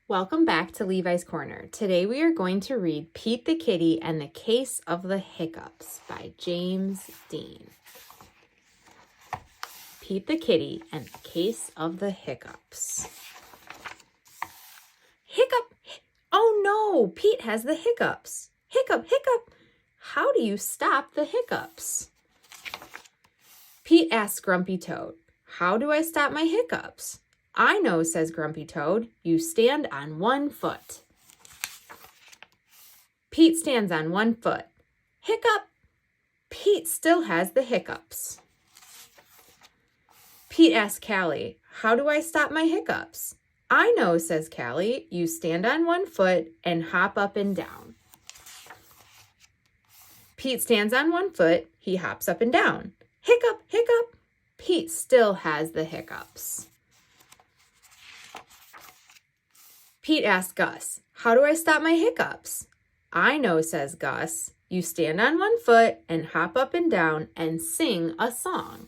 Welcome back to Levi's Corner. Today we are going to read Pete the Kitty and the Case of the Hiccups by James Dean. Pete the Kitty and the Case of the Hiccups. Hiccup! Oh no! Pete has the hiccups. Hiccup, hiccup! How do you stop the hiccups? Pete asks Grumpy Toad, "How do I stop my hiccups?" "I know," says Grumpy Toad. "You stand on one foot." Pete stands on one foot. Hiccup! Pete still has the hiccups. Pete asks Callie, "How do I stop my hiccups?" "I know," says Callie. "You stand on one foot and hop up and down." Pete stands on one foot. He hops up and down. Hiccup, hiccup. Pete still has the hiccups. Pete asks Gus, "How do I stop my hiccups?" "I know," says Gus. "You stand on one foot and hop up and down and sing a song."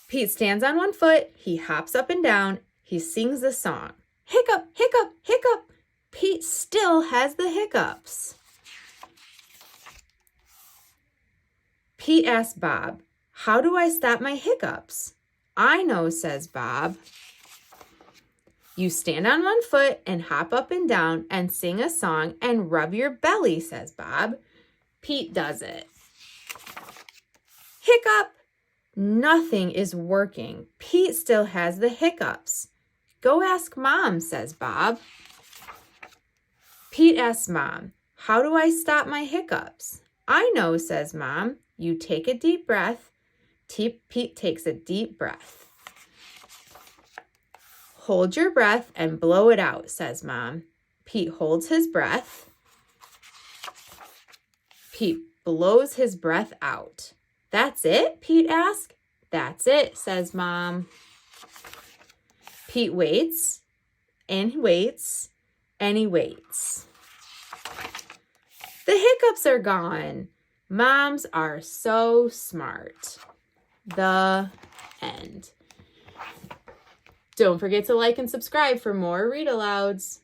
Pete stands on one foot, he hops up and down, he sings the song. Hiccup, hiccup, hiccup. Pete still has the hiccups. Pete asks Bob, "How do I stop my hiccups?" "I know," says Bob. "You stand on one foot and hop up and down and sing a song and rub your belly," says Bob. Pete does it. Hiccup! Nothing is working. Pete still has the hiccups. "Go ask Mom," says Bob. Pete asks Mom, "How do I stop my hiccups?" "I know," says Mom. "You take a deep breath." Pete takes a deep breath. "Hold your breath and blow it out," says Mom. Pete holds his breath. Pete blows his breath out. "That's it?" Pete asks. "That's it," says Mom. Pete waits, and he waits, and he waits. The hiccups are gone. Moms are so smart. The end. Don't forget to like and subscribe for more read-alouds.